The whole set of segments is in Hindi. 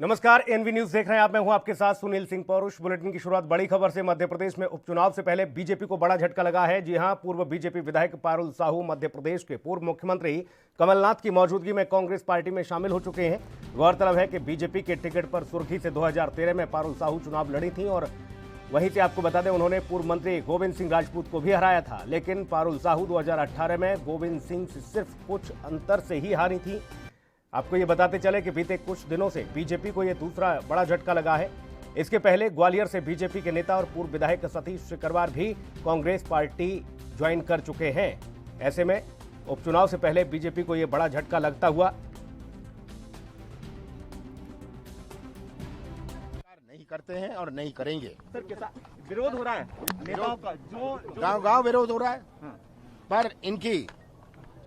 नमस्कार, एनवी न्यूज देख रहे हैं आप। मैं हूं आपके साथ सुनील सिंह पौरुष। बुलेटिन की शुरुआत बड़ी खबर से। मध्य प्रदेश में उपचुनाव से पहले बीजेपी को बड़ा झटका लगा है। जी हां, पूर्व बीजेपी विधायक पारुल साहू मध्य प्रदेश के पूर्व मुख्यमंत्री कमलनाथ की मौजूदगी में कांग्रेस पार्टी में शामिल हो चुके हैं। गौरतलब है कि बीजेपी के टिकट पर सुर्खी से 2013 में पारुल साहू चुनाव लड़ी थी और वहीं से आपको बता दें उन्होंने पूर्व मंत्री गोविंद सिंह राजपूत को भी हराया था। लेकिन पारुल साहू 2018 में गोविंद सिंह से सिर्फ कुछ अंतर से ही हारी थी। आपको ये बताते चले कि बीते कुछ दिनों से बीजेपी को ये दूसरा बड़ा झटका लगा है। इसके पहले ग्वालियर से बीजेपी के नेता और पूर्व विधायक सतीश सिकरवार भी कांग्रेस पार्टी ज्वाइन कर चुके हैं। ऐसे में उपचुनाव से पहले बीजेपी को ये बड़ा झटका लगता हुआ नहीं करते हैं और नहीं करेंगे। सर कैसा विरोध हो रहा है नेताओं का, जो गांव-गांव विरोध हो रहा है, पर इनकी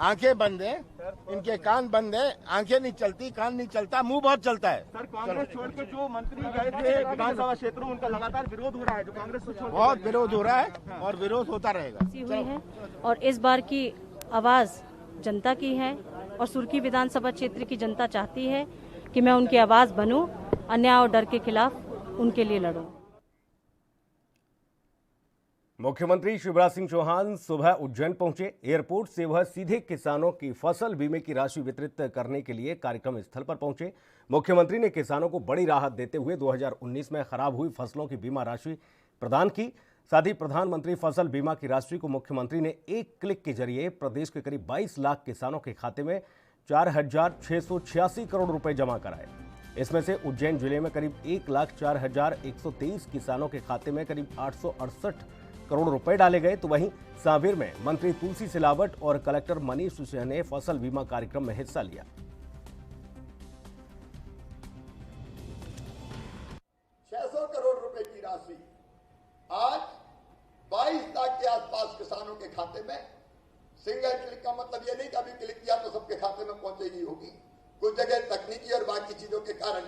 आंखें बंद है, इनके कान बंद है। आंखें नहीं चलती, कान नहीं चलता, मुंह बहुत चलता है। सर कांग्रेस छोड़ के जो मंत्री गए थे विधानसभा क्षेत्रों, उनका लगातार विरोध हो रहा है। जो कांग्रेस को छोड़ के बहुत विरोध हो रहा है और विरोध होता रहेगा। हुई है और इस बार की आवाज जनता की है और सुर्खी विधानसभा क्षेत्र की जनता चाहती है कि मैं उनकी आवाज बनूं, अन्याय और डर के खिलाफ उनके लिए लड़ूं। मुख्यमंत्री शिवराज सिंह चौहान सुबह उज्जैन पहुंचे। एयरपोर्ट से वह सीधे किसानों की फसल बीमे की राशि वितरित करने के लिए कार्यक्रम स्थल पर पहुंचे। मुख्यमंत्री ने किसानों को बड़ी राहत देते हुए 2019 में खराब हुई फसलों की बीमा राशि प्रदान की। साथ ही प्रधानमंत्री फसल बीमा की राशि को मुख्यमंत्री ने एक क्लिक के जरिए प्रदेश के करीब 22 लाख किसानों के खाते में 4,686 करोड़ रुपए जमा कराए। इसमें से उज्जैन जिले में करीब 1,04,123 किसानों के खाते में करीब 868 करोड़ रुपए डाले गए। तो वहीं सांवेर में मंत्री तुलसी सिलावट और कलेक्टर मनीष सिंह ने फसल बीमा कार्यक्रम में हिस्सा लिया। 600 करोड़ रुपए की राशि आज 22 लाख के आसपास किसानों के खाते में। सिंगल क्लिक का मतलब यह नहीं कि अभी क्लिक किया तो सबके खाते में पहुंचेगी होगी। कुछ जगह तकनीकी और बाकी चीजों के कारण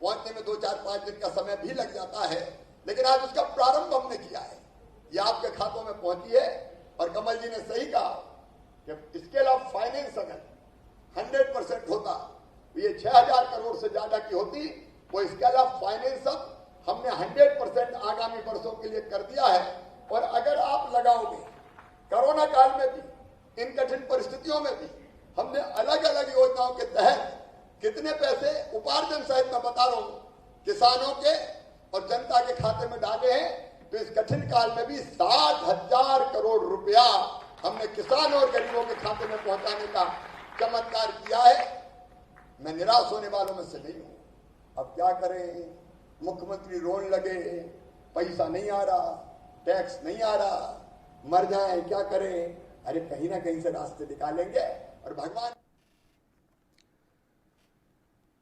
पहुंचने में 2, 4, 5 दिन का समय भी लग जाता है, लेकिन आज उसका प्रारंभ हमने किया है। ये आपके खातों में पहुंची है और कमल जी ने सही कहा कि स्केल ऑफ फाइनेंस अगर 100% होता तो ये 6,000 करोड़ से ज्यादा की होती। वो स्केल ऑफ फाइनेंस अब हमने 100% आगामी वर्षों के लिए कर दिया है। और अगर आप लगाओगे कोरोना काल में भी, इन कठिन परिस्थितियों में भी हमने अलग अलग योजनाओं के तहत कितने पैसे उपार्जन सहित मैं बता रहा हूं किसानों के और जनता के खाते में डाले हैं। तो इस कठिन काल में भी 60,000 करोड़ रुपया हमने किसानों और गरीबों के खाते में पहुंचाने का चमत्कार किया है। मैं निराश होने वालों में से नहीं हूं। अब क्या करें, मुख्यमंत्री रोने लगे, पैसा नहीं आ रहा, टैक्स नहीं आ रहा, मर जाए क्या करें। अरे कहीं ना कहीं से रास्ते निकालेंगे और भगवान।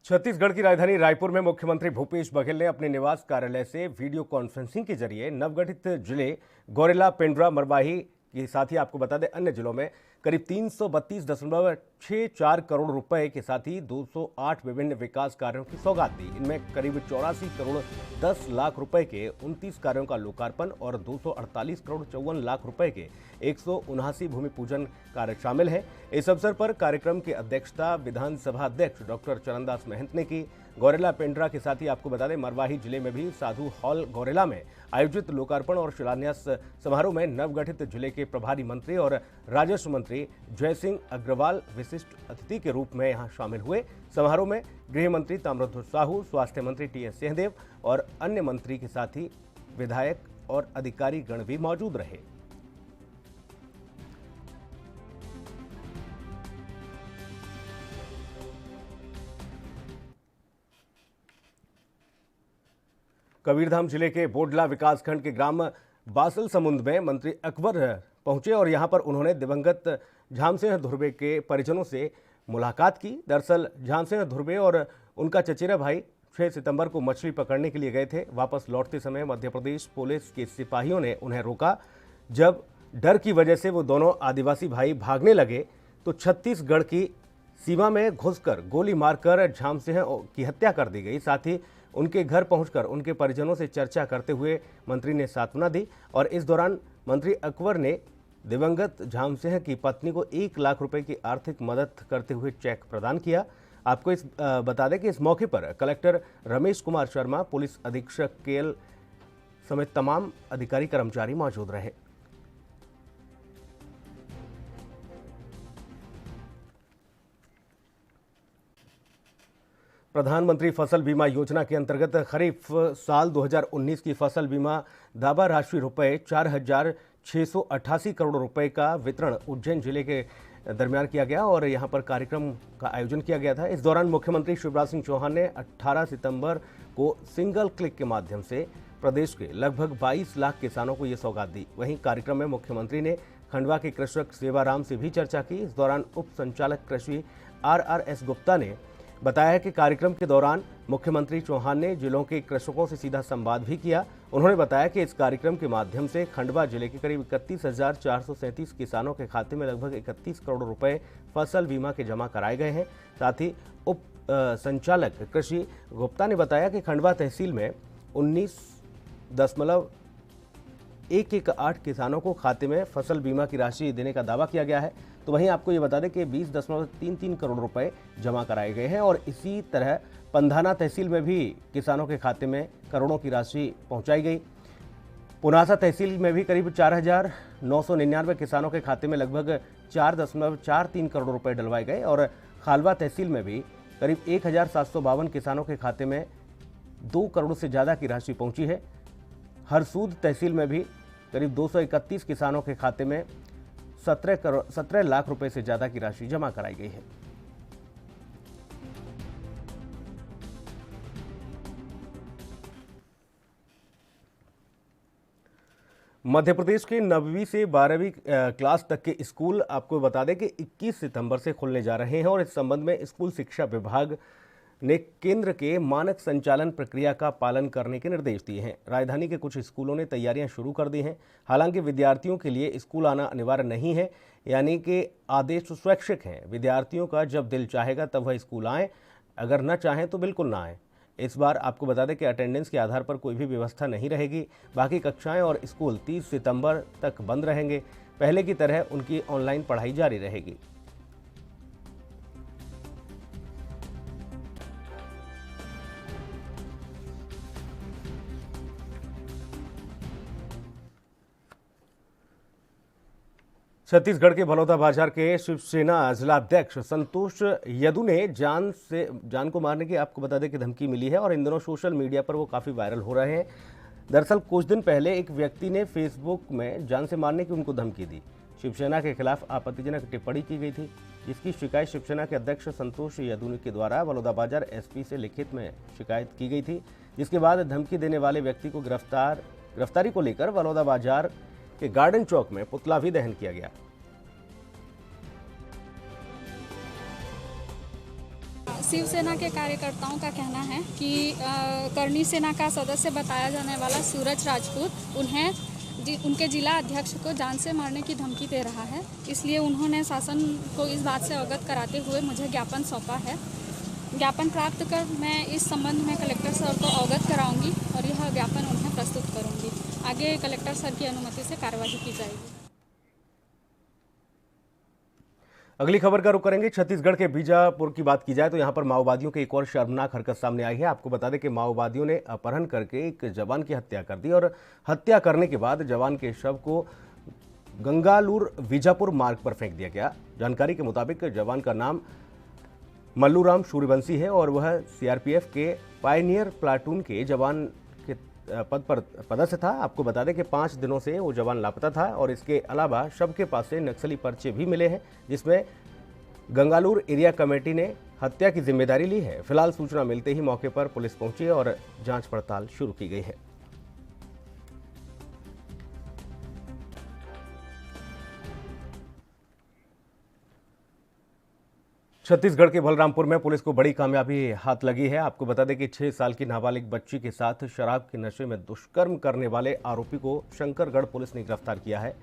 छत्तीसगढ़ की राजधानी रायपुर में मुख्यमंत्री भूपेश बघेल ने अपने निवास कार्यालय से वीडियो कॉन्फ्रेंसिंग के जरिए नवगठित जिले गौरेला, पेंड्रा, मरवाही के साथ ही आपको बता दें अन्य जिलों में करीब 332.64 करोड़ रुपए के साथ ही 208 विभिन्न विकास कार्यों की सौगात दी। इनमें करीब 84 करोड़ 10 लाख रुपए के 29 कार्यों का लोकार्पण और 248 करोड़ 54 लाख रुपए के 179 भूमि पूजन कार्य शामिल है। इस अवसर पर कार्यक्रम की अध्यक्षता विधानसभा अध्यक्ष डॉक्टर चरणदास महंत ने की। गौरेला, पेंड्रा के साथ ही आपको बता दें मरवाही जिले में भी साधु हॉल गौरेला में आयोजित लोकार्पण और शिलान्यास समारोह में नवगठित जिले के प्रभारी मंत्री और राजस्व मंत्री जय सिंह अग्रवाल विशिष्ट अतिथि के रूप में यहां शामिल हुए। समारोह में गृह मंत्री ताम्रध्वज साहू, स्वास्थ्य मंत्री टीएस सिंहदेव और अन्य मंत्री के साथ ही विधायक और अधिकारी गण भी मौजूद रहे। कबीरधाम जिले के बोडला विकासखंड के ग्राम बासल समुंद में मंत्री अकबर पहुंचे और यहां पर उन्होंने दिवंगत झामसिंह धुर्वे के परिजनों से मुलाकात की। दरअसल झामसिंह धुर्वे और उनका चचेरा भाई 6 सितंबर को मछली पकड़ने के लिए गए थे। वापस लौटते समय मध्य प्रदेश पुलिस के सिपाहियों ने उन्हें रोका। जब डर की वजह से वो दोनों आदिवासी भाई भागने लगे तो छत्तीसगढ़ की सीमा में घुसकर गोली मारकर झामसिंह की हत्या कर दी गई। साथ ही उनके घर पहुंचकर उनके परिजनों से चर्चा करते हुए मंत्री ने सांत्वना दी और इस दौरान मंत्री अकबर ने दिवंगत झामसिंह की पत्नी को 1 लाख रुपए की आर्थिक मदद करते हुए चेक प्रदान किया। आपको बता दें कि इस मौके पर कलेक्टर रमेश कुमार शर्मा, पुलिस अधीक्षक केएल समेत तमाम अधिकारी कर्मचारी मौजूद रहे। प्रधानमंत्री फसल बीमा योजना के अंतर्गत खरीफ साल 2019 की फसल बीमा दावा राशि रुपए 4,688 करोड़ रुपए का वितरण उज्जैन जिले के दरमियान किया गया और यहां पर कार्यक्रम का आयोजन किया गया था। इस दौरान मुख्यमंत्री शिवराज सिंह चौहान ने 18 सितंबर को सिंगल क्लिक के माध्यम से प्रदेश के लगभग 22 लाख किसानों को ये सौगात दी। वहीं कार्यक्रम में मुख्यमंत्री ने खंडवा के कृषक सेवाराम से भी चर्चा की। इस दौरान उप संचालक कृषि RRS गुप्ता ने बताया कि कार्यक्रम के दौरान मुख्यमंत्री चौहान ने जिलों के कृषकों से सीधा संवाद भी किया। उन्होंने बताया कि इस कार्यक्रम के माध्यम से खंडवा जिले के करीब 31,437 किसानों के खाते में लगभग 31 करोड़ रुपए फसल बीमा के जमा कराए गए हैं। साथ ही उप संचालक कृषि गुप्ता ने बताया कि खंडवा तहसील में 19.118 किसानों को खाते में फसल बीमा की राशि देने का दावा किया गया है। तो वहीं आपको ये बता दें कि 20.33 करोड़ रुपए जमा कराए गए हैं और इसी तरह पंधाना तहसील में भी किसानों के खाते में करोड़ों की राशि पहुंचाई गई। पुनासा तहसील में भी करीब 4,999 किसानों के खाते में लगभग 4.43 करोड़ रुपए डलवाए गए और खालवा तहसील में भी करीब 1,752 किसानों के खाते में 2 करोड़ से ज़्यादा की राशि पहुंची है। हरसूद तहसील में भी करीब 231 किसानों के खाते में 17 लाख रुपए से ज्यादा की राशि जमा कराई गई है। मध्य प्रदेश के 9वीं से 12वीं क्लास तक के स्कूल आपको बता दें कि 21 सितंबर से खुलने जा रहे हैं और इस संबंध में स्कूल शिक्षा विभाग ने केंद्र के मानक संचालन प्रक्रिया का पालन करने के निर्देश दिए हैं। राजधानी के कुछ स्कूलों ने तैयारियां शुरू कर दी हैं। हालांकि विद्यार्थियों के लिए स्कूल आना अनिवार्य नहीं है, यानी कि आदेश स्वैच्छिक हैं। विद्यार्थियों का जब दिल चाहेगा तब वह स्कूल आएँ, अगर न चाहें तो बिल्कुल ना आएँ। इस बार आपको बता दें कि अटेंडेंस के आधार पर कोई भी व्यवस्था नहीं रहेगी। बाकी कक्षाएं और स्कूल 30 सितंबर तक बंद रहेंगे। पहले की तरह उनकी ऑनलाइन पढ़ाई जारी रहेगी। छत्तीसगढ़ के बलौदा बाजार के शिवसेना जिलाध्यक्ष संतोष यदु ने जान को मारने की आपको बता दें कि धमकी मिली है और इन दिनों सोशल मीडिया पर वो काफ़ी वायरल हो रहे हैं। दरअसल कुछ दिन पहले एक व्यक्ति ने फेसबुक में जान से मारने की उनको धमकी दी। शिवसेना के खिलाफ आपत्तिजनक टिप्पणी की गई थी, जिसकी शिकायत शिवसेना के अध्यक्ष संतोष यदु के द्वारा बलौदाबाजार SP से लिखित में शिकायत की गई थी, जिसके बाद धमकी देने वाले व्यक्ति को गिरफ्तारी को लेकर बलौदाबाजार के गार्डन चौक में पुतला भी दहन किया गया। शिवसेना के कार्यकर्ताओं का कहना है कि करनी सेना का सदस्य बताया जाने वाला सूरज राजपूत उनके जिला अध्यक्ष को जान से मारने की धमकी दे रहा है। इसलिए उन्होंने शासन को इस बात से अवगत कराते हुए मुझे ज्ञापन सौंपा है। ज्ञापन प्राप्त कर मैं इस संबंध में कलेक्टर सर को अवगत कराऊंगी और यह ज्ञापन उन्हें प्रस्तुत करूंगी। आगे कलेक्टर सर की अनुमति से कार्यवाही की जाएगी। अगली खबर का रुख करेंगे। छत्तीसगढ़ के बीजापुर की बात की जाए तो यहां पर माओवादियों की एक और शर्मनाक हरकत सामने आई है। आपको बता दें कि माओवादियों ने अपहरण करके एक जवान की हत्या कर दी और हत्या करने के बाद जवान के शव को गंगालूर बीजापुर मार्ग पर फेंक दिया गया। जानकारी के मुताबिक जवान का नाम मल्लूराम सूर्यवंशी है और वह CRPF के पायनियर प्लाटून के जवान के पद पर पदस्थ था। आपको बता दें कि 5 दिनों से वो जवान लापता था और इसके अलावा शव के पास से नक्सली पर्चे भी मिले हैं, जिसमें गंगालूर एरिया कमेटी ने हत्या की जिम्मेदारी ली है। फिलहाल सूचना मिलते ही मौके पर पुलिस पहुंची और जांच पड़ताल शुरू की गई है। छत्तीसगढ़ के बलरामपुर में पुलिस को बड़ी कामयाबी हाथ लगी है। आपको बता दें कि 6 साल की नाबालिग बच्ची के साथ शराब के नशे में दुष्कर्म करने वाले आरोपी को शंकरगढ़ पुलिस ने गिरफ्तार किया है।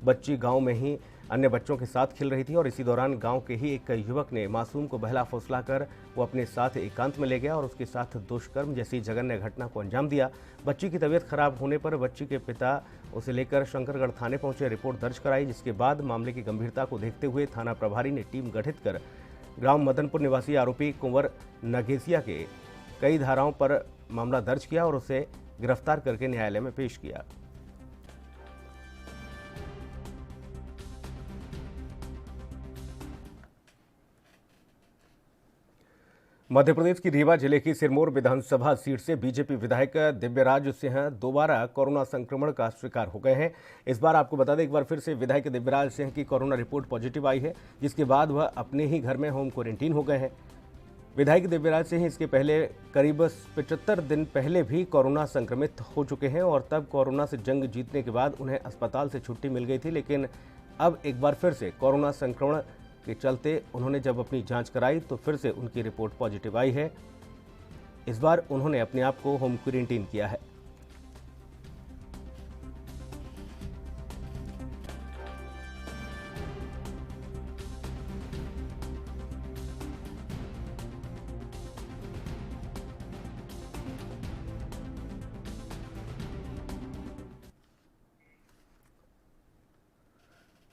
बच्ची गांव में ही अन्य बच्चों के साथ खेल रही थी और इसी दौरान गांव के ही एक युवक ने मासूम को बहला फुसला कर वो अपने साथ एकांत में ले गया और उसके साथ दुष्कर्म जैसी जघन्य घटना को अंजाम दिया। बच्ची की तबीयत खराब होने पर बच्ची के पिता उसे लेकर शंकरगढ़ थाने पहुंचे, रिपोर्ट दर्ज कराई, जिसके बाद मामले की गंभीरता को देखते हुए थाना प्रभारी ने टीम गठित कर ग्राम मदनपुर निवासी आरोपी कुंवर नगेसिया के कई धाराओं पर मामला दर्ज किया और उसे गिरफ्तार करके न्यायालय में पेश किया। मध्य प्रदेश की रीवा जिले की सिरमौर विधानसभा सीट से बीजेपी विधायक दिव्यराज सिंह दोबारा कोरोना संक्रमण का शिकार हो गए हैं। इस बार आपको बता दें, एक बार फिर से विधायक दिव्यराज सिंह की कोरोना रिपोर्ट पॉजिटिव आई है, जिसके बाद वह अपने ही घर में होम क्वारंटीन हो गए हैं। विधायक दिव्यराज सिंह इसके पहले करीब 75 दिन पहले भी कोरोना संक्रमित हो चुके हैं और तब कोरोना से जंग जीतने के बाद उन्हें अस्पताल से छुट्टी मिल गई थी, लेकिन अब एक बार फिर से कोरोना संक्रमण के चलते उन्होंने जब अपनी जांच कराई तो फिर से उनकी रिपोर्ट पॉजिटिव आई है। इस बार उन्होंने अपने आप को होम क्वारंटीन किया है।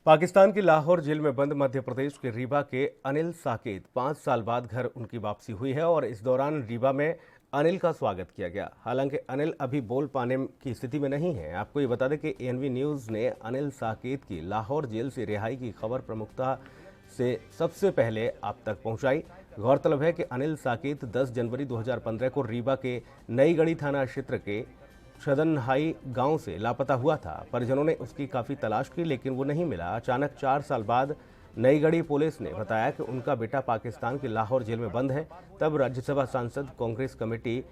पाकिस्तान की लाहौर जेल में बंद मध्य प्रदेश के रीवा के अनिल साकेत 5 साल बाद घर उनकी वापसी हुई है और इस दौरान रीवा में अनिल का स्वागत किया गया। हालांकि अनिल अभी बोल पाने की स्थिति में नहीं है। आपको ये बता दें कि एएनवी न्यूज़ ने अनिल साकेत की लाहौर जेल से रिहाई की खबर प्रमुखता से सबसे पहले आप तक पहुंचाई। गौरतलब है कि अनिल साकेत 10 जनवरी 2015 को रीवा के नई गढ़ी थाना क्षेत्र के छदनहाई गांव से लापता हुआ था। परिजनों ने उसकी काफ़ी तलाश की, लेकिन वो नहीं मिला। अचानक 4 साल बाद नई गढ़ी पुलिस ने बताया कि उनका बेटा पाकिस्तान की लाहौर जेल में बंद है। तब राज्यसभा सांसद कांग्रेस कमेटी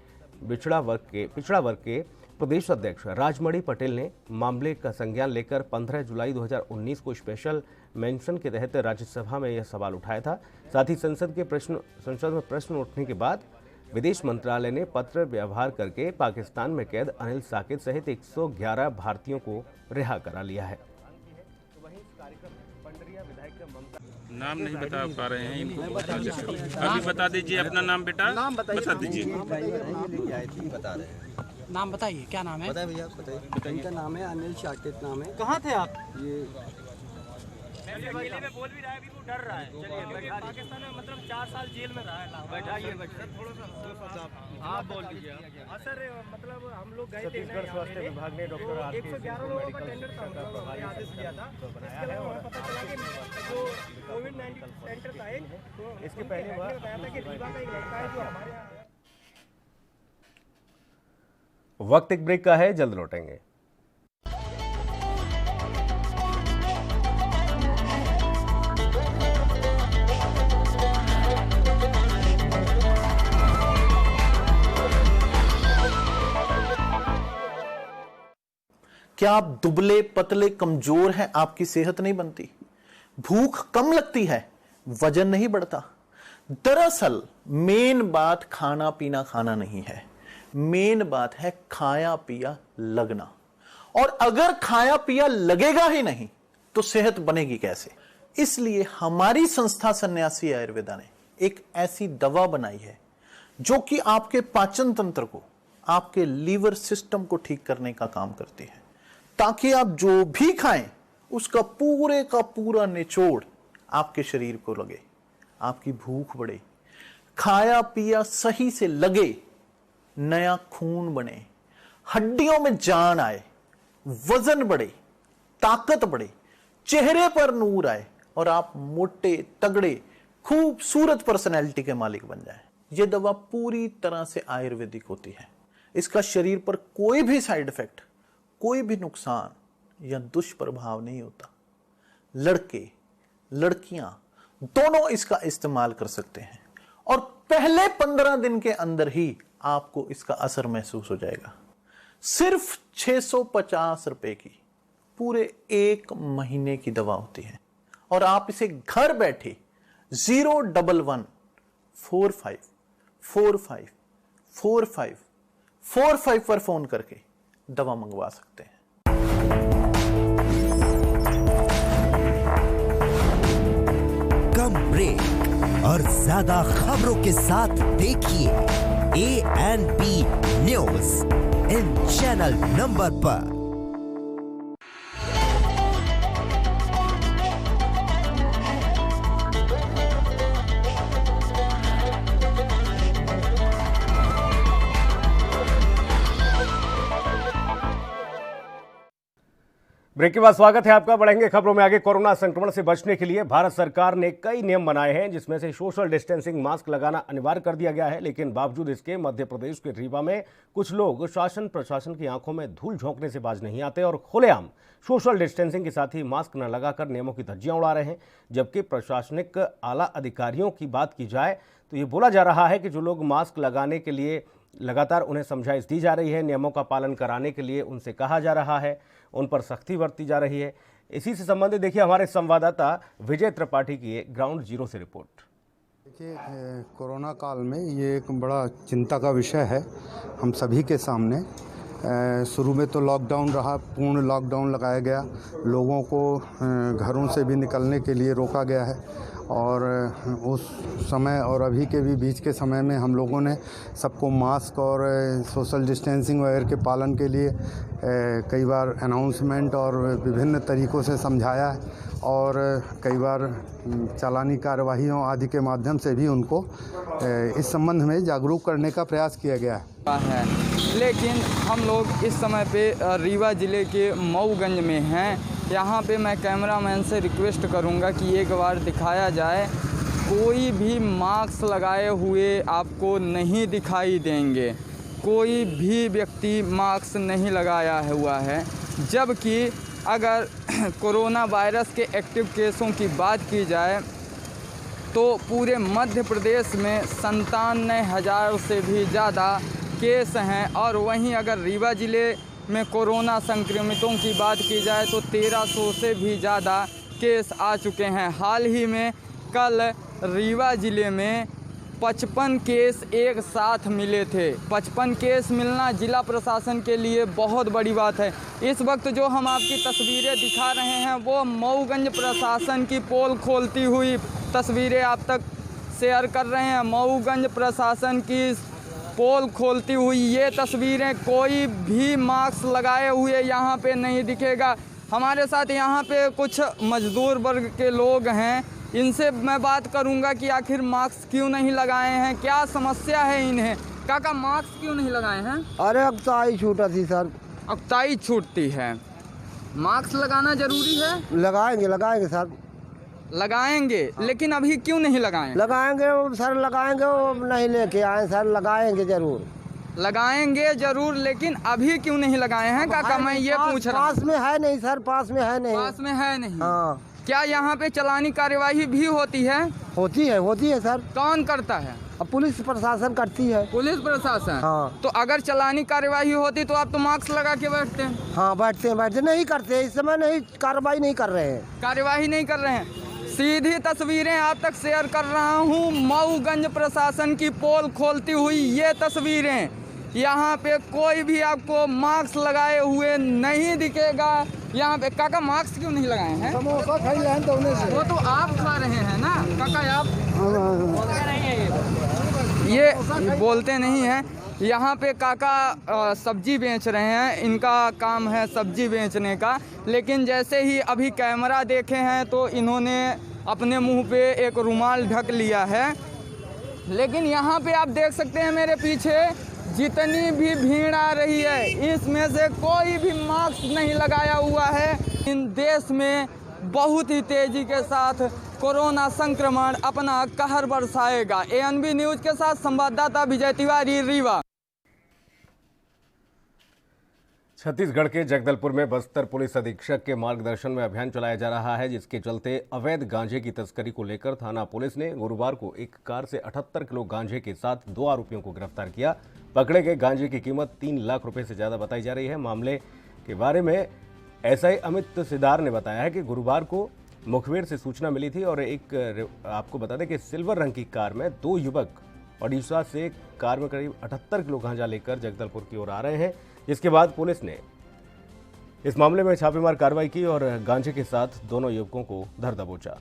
पिछड़ा वर्ग के प्रदेश अध्यक्ष राजमणि पटेल ने मामले का संज्ञान लेकर 15 जुलाई 2019 को स्पेशल मेंशन के तहत राज्यसभा में यह सवाल उठाया था। साथ ही संसद में प्रश्न उठने के बाद विदेश मंत्रालय ने पत्र व्यवहार करके पाकिस्तान में कैद अनिल साकेत सहित 111 भारतीयों को रिहा करा लिया है। नाम नहीं बता पा रहे हैं इनको, अभी बता दीजिए अपना नाम बेटा, नाम बता दीजिए। बता रहे हैं, नाम बताइए, क्या नाम है? बताइए भैया, बताइए। इनका नाम है अनिल साकेत नाम है। कहाँ थे आप? ये में बोल भी रहा है, अभी वो डर रहा है। चलिए, पाकिस्तान में मतलब 4 साल जेल में रहा है। बैठाइए थोड़ा सा आप बोल दीजिए। हाँ सर, मतलब हम लोग गए थे, छत्तीसगढ़ स्वास्थ्य विभाग ने डॉक्टर 111 लोगों का टेंडर था, मतलब आदेश दिया था। इसके अलावा हमें पता चला कि जो कोविड-19 सेंटर था एक, तो इसके पहले बताया था कि रीवा का एक लड़का है जो हमारे यहाँ है। वक्त एक ब्रेक का है, जल्द लौटेंगे। क्या आप दुबले पतले कमजोर हैं? आपकी सेहत नहीं बनती, भूख कम लगती है, वजन नहीं बढ़ता। दरअसल मेन बात खाना पीना खाना नहीं है, मेन बात है खाया पिया लगना। और अगर खाया पिया लगेगा ही नहीं तो सेहत बनेगी कैसे? इसलिए हमारी संस्था सन्यासी आयुर्वेदा ने एक ऐसी दवा बनाई है जो कि आपके पाचन तंत्र को, आपके लीवर सिस्टम को ठीक करने का काम करती है, ताकि आप जो भी खाएं उसका पूरे का पूरा निचोड़ आपके शरीर को लगे, आपकी भूख बढ़े, खाया पिया सही से लगे, नया खून बने, हड्डियों में जान आए, वजन बढ़े, ताकत बढ़े, चेहरे पर नूर आए और आप मोटे तगड़े खूबसूरत पर्सनैलिटी के मालिक बन जाएं। यह दवा पूरी तरह से आयुर्वेदिक होती है। इसका शरीर पर कोई भी साइड इफेक्ट, कोई भी नुकसान या दुष्प्रभाव नहीं होता। लड़के लड़कियां दोनों इसका इस्तेमाल कर सकते हैं और पहले 15 दिन के अंदर ही आपको इसका असर महसूस हो जाएगा। सिर्फ 650 रुपए की पूरे 1 महीने की दवा होती है और आप इसे घर बैठे 01145454545 पर फोन करके दवा मंगवा सकते हैं। कम ब्रेक और ज्यादा खबरों के साथ देखिए ANP न्यूज़ इन चैनल नंबर पर। ब्रेक के बाद स्वागत है आपका। बढ़ेंगे खबरों में आगे। कोरोना संक्रमण से बचने के लिए भारत सरकार ने कई नियम बनाए हैं, जिसमें से सोशल डिस्टेंसिंग, मास्क लगाना अनिवार्य कर दिया गया है। लेकिन बावजूद इसके मध्य प्रदेश के रीवा में कुछ लोग शासन प्रशासन की आंखों में धूल झोंकने से बाज नहीं आते और खुलेआम सोशल डिस्टेंसिंग के साथ ही मास्क न लगाकर नियमों की धज्जियां उड़ा रहे हैं। जबकि प्रशासनिक आला अधिकारियों की बात की जाए तो ये बोला जा रहा है कि जो लोग मास्क लगाने के लिए लगातार उन्हें समझाइश दी जा रही है, नियमों का पालन कराने के लिए उनसे कहा जा रहा है, उन पर सख्ती बरती जा रही है। इसी से संबंधित देखिए हमारे संवाददाता विजय त्रिपाठी की ग्राउंड जीरो से रिपोर्ट। देखिए, कोरोना काल में ये एक बड़ा चिंता का विषय है हम सभी के सामने। शुरू में तो लॉकडाउन रहा, पूर्ण लॉकडाउन लगाया गया, लोगों को घरों से भी निकलने के लिए रोका गया है। और उस समय और अभी के भी बीच के समय में हम लोगों ने सबको मास्क और सोशल डिस्टेंसिंग वगैरह के पालन के लिए कई बार अनाउंसमेंट और विभिन्न तरीक़ों से समझाया है और कई बार चालानी कार्यवाहियों आदि के माध्यम से भी उनको इस संबंध में जागरूक करने का प्रयास किया गया है। लेकिन हम लोग इस समय पे रीवा ज़िले के मऊगंज में हैं। यहाँ पे मैं कैमरामैन से रिक्वेस्ट करूँगा कि एक बार दिखाया जाए, कोई भी मास्क लगाए हुए आपको नहीं दिखाई देंगे। कोई भी व्यक्ति मास्क नहीं लगाया हुआ है। जबकि अगर कोरोना वायरस के एक्टिव केसों की बात की जाए तो पूरे मध्य प्रदेश में 97,000 से भी ज़्यादा केस हैं। और वहीं अगर रीवा ज़िले में कोरोना संक्रमितों की बात की जाए तो 1300 से भी ज़्यादा केस आ चुके हैं। हाल ही में कल रीवा ज़िले में 55 केस एक साथ मिले थे। 55 केस मिलना जिला प्रशासन के लिए बहुत बड़ी बात है। इस वक्त जो हम आपकी तस्वीरें दिखा रहे हैं वो मऊगंज प्रशासन की पोल खोलती हुई तस्वीरें आप तक शेयर कर रहे हैं। मऊगंज प्रशासन की पोल खोलती हुई ये तस्वीरें, कोई भी मास्क लगाए हुए यहाँ पे नहीं दिखेगा। हमारे साथ यहाँ पे कुछ मजदूर वर्ग के लोग हैं, इनसे मैं बात करूँगा कि आखिर मास्क क्यों नहीं लगाए हैं, क्या समस्या है इन्हें। काका, मास्क क्यों नहीं लगाए हैं? अरे अक्ताई छूटा थी सर। अक्ताई छूटती है, मास्क लगाना जरूरी है? लगाएंगे सर, लगाएंगे। लेकिन अभी क्यों नहीं लगाएं? लगाएंगे सर, लगाएंगे, वो नहीं लेके आए सर, लगाएंगे जरूर। लगाएंगे जरूर, लेकिन अभी क्यों नहीं लगाए हैं काका? मैं ये पूछ रहा हूँ। पास में है नहीं सर, पास में है नहीं। पास में है नहीं? हाँ। क्या यहाँ पे चालानी कार्यवाही भी होती है? होती है सर। कौन करता है? अब पुलिस प्रशासन करती है। पुलिस प्रशासन? हाँ। तो अगर चालानी कार्यवाही होती तो आप तो मास्क लगा के बैठते हैं। हाँ, बैठते नहीं करते, इस समय नहीं, कार्रवाई नहीं कर रहे हैं। कार्यवाही नहीं कर रहे हैं। सीधी तस्वीरें आप तक शेयर कर रहा हूँ, मऊगंज प्रशासन की पोल खोलती हुई ये तस्वीरें। यहाँ पे कोई भी आपको मास्क लगाए हुए नहीं दिखेगा। यहाँ पे काका, मास्क क्यों नहीं लगाए हैं? समोसा खाई हैं तो वो तो आप खा रहे हैं ना काका, आप ये बोलते नहीं हैं। यहाँ पे काका सब्जी बेच रहे हैं, इनका काम है सब्जी बेचने का। लेकिन जैसे ही अभी कैमरा देखे हैं तो इन्होंने अपने मुंह पे एक रुमाल ढक लिया है। लेकिन यहाँ पे आप देख सकते हैं मेरे पीछे जितनी भी भीड़ आ रही है, इसमें से कोई भी मास्क नहीं लगाया हुआ है। इन देश में बहुत ही तेजी के साथ कोरोना संक्रमण अपना कहर बरसाएगा। ANB न्यूज के साथ संवाददाता विजय तिवारी, रीवा। छत्तीसगढ़ के जगदलपुर में बस्तर पुलिस अधीक्षक के मार्गदर्शन में अभियान चलाया जा रहा है, जिसके चलते अवैध गांजे की तस्करी को लेकर थाना पुलिस ने गुरुवार को एक कार से 78 किलो गांजे के साथ 2 आरोपियों को गिरफ्तार किया। पकड़े गए गांजे की कीमत 3 लाख रुपए से ज्यादा बताई जा रही है। मामले के बारे में SI अमित सिदार ने बताया है कि गुरुवार को मुखबिर से सूचना मिली थी और आपको बता दें कि सिल्वर रंग की कार में 2 युवक ओडिशा से कार में करीब 78 किलो गांजा लेकर जगदलपुर की ओर आ रहे हैं। जिसके बाद पुलिस ने इस मामले में छापेमार कार्रवाई की और गांजे के साथ दोनों युवकों को धर दबोचा।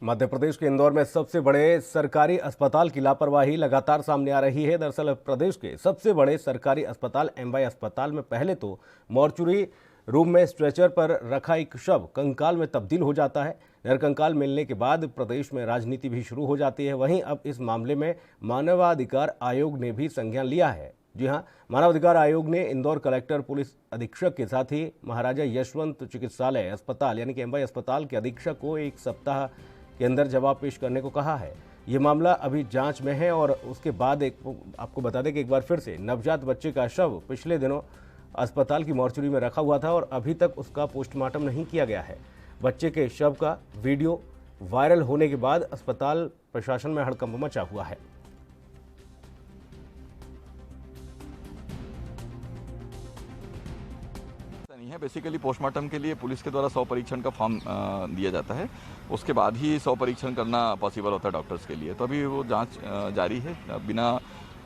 मध्य प्रदेश के इंदौर में सबसे बड़े सरकारी अस्पताल की लापरवाही लगातार सामने आ रही है। दरअसल प्रदेश के सबसे बड़े सरकारी अस्पताल MY अस्पताल में पहले तो मॉर्चुरी रूम में स्ट्रेचर पर रखा एक शव कंकाल में तब्दील हो जाता है। नरकंकाल मिलने के बाद प्रदेश में राजनीति भी शुरू हो जाती है। वहीं अब इस मामले में मानवाधिकार आयोग ने भी संज्ञान लिया है। जी हां, मानवाधिकार आयोग ने इंदौर कलेक्टर पुलिस अधीक्षक के साथ ही महाराजा यशवंत चिकित्सालय अस्पताल यानी कि एमवाई अस्पताल के अधीक्षक को 1 सप्ताह के अंदर जवाब पेश करने को कहा है। ये मामला अभी जांच में है और उसके बाद आपको बता दें कि एक बार फिर से नवजात बच्चे का शव पिछले दिनों अस्पताल की मॉर्चरी में रखा हुआ था और अभी तक उसका पोस्टमार्टम नहीं किया गया है। बच्चे के शव का वीडियो वायरल होने के बाद अस्पताल प्रशासन में हड़कंप मचा हुआ है। बेसिकली पोस्टमार्टम के लिए पुलिस के द्वारा 100 परीक्षण का फॉर्म दिया जाता है, उसके बाद ही 100 परीक्षण करना पॉसिबल होता है डॉक्टर्स के लिए। तो अभी वो जांच जारी है, बिना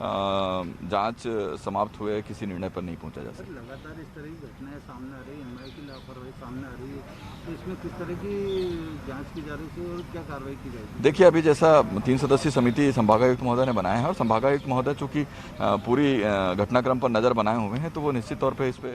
जांच समाप्त हुए किसी निर्णय पर नहीं पहुंचा जा सकता। लगातार इस तरह की घटनाएं सामने आ रही है, एमआई की लापरवाही सामने आ रही है, तो इसमें किस तरह की जांच की जा रही है और क्या कार्रवाई की जाएगी? देखिए, अभी जैसा 3 सदस्यीय समिति संभागायुक्त महोदय ने बनाया है और संभागायुक्त महोदय चूंकि पूरी घटनाक्रम पर नजर बनाए हुए हैं, तो वो निश्चित तौर पर इस पे।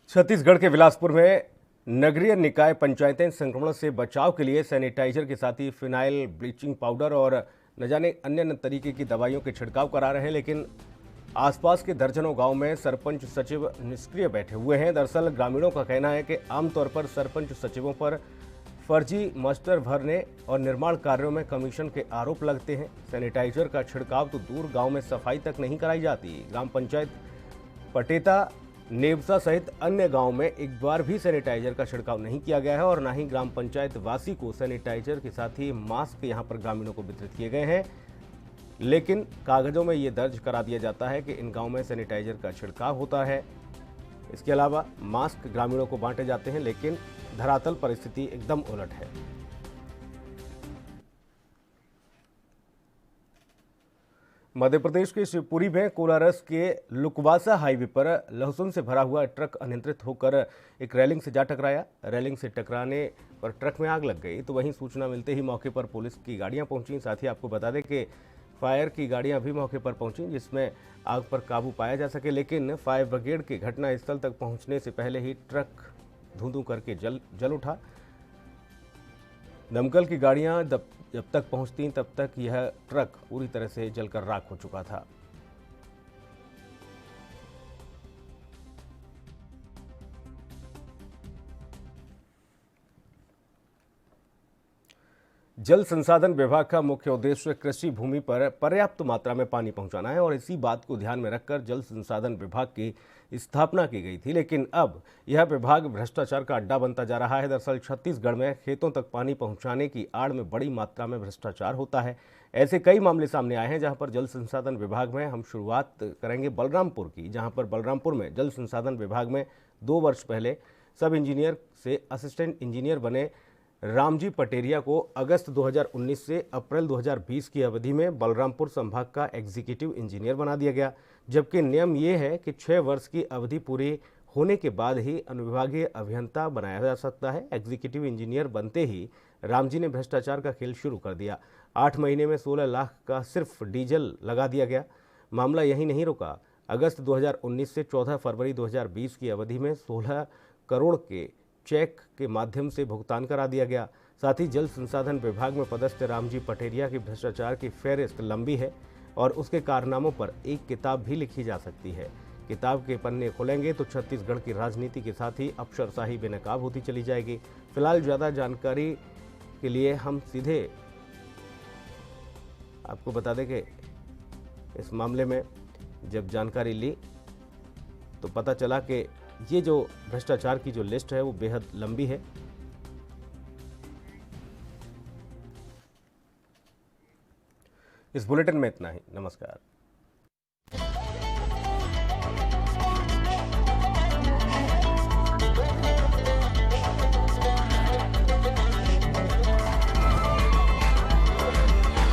छत्तीसगढ़ के बिलासपुर में नगरीय निकाय पंचायतें संक्रमण से बचाव के लिए सैनिटाइजर के साथ ही फिनाइल, ब्लीचिंग पाउडर और न जाने अन्य तरीके की दवाइयों के छिड़काव करा रहे हैं, लेकिन आसपास के दर्जनों गांव में सरपंच सचिव निष्क्रिय बैठे हुए हैं। दरअसल ग्रामीणों का कहना है कि आमतौर पर सरपंच सचिवों पर फर्जी मास्टर भरने और निर्माण कार्यों में कमीशन के आरोप लगते हैं। सैनिटाइजर का छिड़काव तो दूर, गाँव में सफाई तक नहीं कराई जाती। ग्राम पंचायत पटेता, नेवसा सहित अन्य गांव में एक बार भी सैनिटाइजर का छिड़काव नहीं किया गया है और न ही ग्राम पंचायत वासी को सैनिटाइजर के साथ ही मास्क यहां पर ग्रामीणों को वितरित किए गए हैं, लेकिन कागजों में ये दर्ज करा दिया जाता है कि इन गांव में सैनिटाइजर का छिड़काव होता है। इसके अलावा मास्क ग्रामीणों को बांटे जाते हैं, लेकिन धरातल परिस्थिति एकदम उलट है। मध्य प्रदेश के शिवपुरी में कोलारस के लुकवासा हाईवे पर लहसुन से भरा हुआ ट्रक अनियंत्रित होकर एक रेलिंग से जा टकराया। रेलिंग से टकराने पर ट्रक में आग लग गई, तो वहीं सूचना मिलते ही मौके पर पुलिस की गाड़ियां पहुंची। साथ ही आपको बता दें कि फायर की गाड़ियां भी मौके पर पहुंची, जिसमें आग पर काबू पाया जा सके, लेकिन फायर ब्रिगेड के घटनास्थल तक पहुंचने से पहले ही ट्रक धुंधु करके जल उठा। दमकल की गाड़ियां जब तक पहुंचती तब तक यह ट्रक पूरी तरह से जलकर राख हो चुका था। जल संसाधन विभाग का मुख्य उद्देश्य कृषि भूमि पर पर्याप्त मात्रा में पानी पहुंचाना है और इसी बात को ध्यान में रखकर जल संसाधन विभाग की स्थापना की गई थी, लेकिन अब यह विभाग भ्रष्टाचार का अड्डा बनता जा रहा है। दरअसल छत्तीसगढ़ में खेतों तक पानी पहुंचाने की आड़ में बड़ी मात्रा में भ्रष्टाचार होता है। ऐसे कई मामले सामने आए हैं, जहां पर जल संसाधन विभाग में हम शुरुआत करेंगे बलरामपुर की, जहां पर बलरामपुर में जल संसाधन विभाग में 2 वर्ष पहले सब इंजीनियर से असिस्टेंट इंजीनियर बने रामजी पटेरिया को अगस्त 2019 से अप्रैल 2020 की अवधि में बलरामपुर संभाग का एग्जीक्यूटिव इंजीनियर बना दिया गया, जबकि नियम ये है कि 6 वर्ष की अवधि पूरी होने के बाद ही अनुविभागीय अभियंता बनाया जा सकता है। एग्जीक्यूटिव इंजीनियर बनते ही रामजी ने भ्रष्टाचार का खेल शुरू कर दिया। 8 महीने में 16 लाख का सिर्फ डीजल लगा दिया गया। मामला यही नहीं रुका, अगस्त 2019 से 14 फरवरी 2020 की अवधि में 16 करोड़ के चेक के माध्यम से भुगतान करा दिया गया। साथ ही जल संसाधन विभाग में पदस्थ रामजी पटेरिया की भ्रष्टाचार की फेहरिस्त लंबी है और उसके कारनामों पर एक किताब भी लिखी जा सकती है। किताब के पन्ने खुलेंगे तो छत्तीसगढ़ की राजनीति के साथ ही अफसरशाही बेनकाब होती चली जाएगी। फिलहाल ज़्यादा जानकारी के लिए हम सीधे आपको बता दें कि इस मामले में जब जानकारी ली तो पता चला कि ये जो भ्रष्टाचार की जो लिस्ट है वो बेहद लंबी है। इस बुलेटिन में इतना ही। नमस्कार।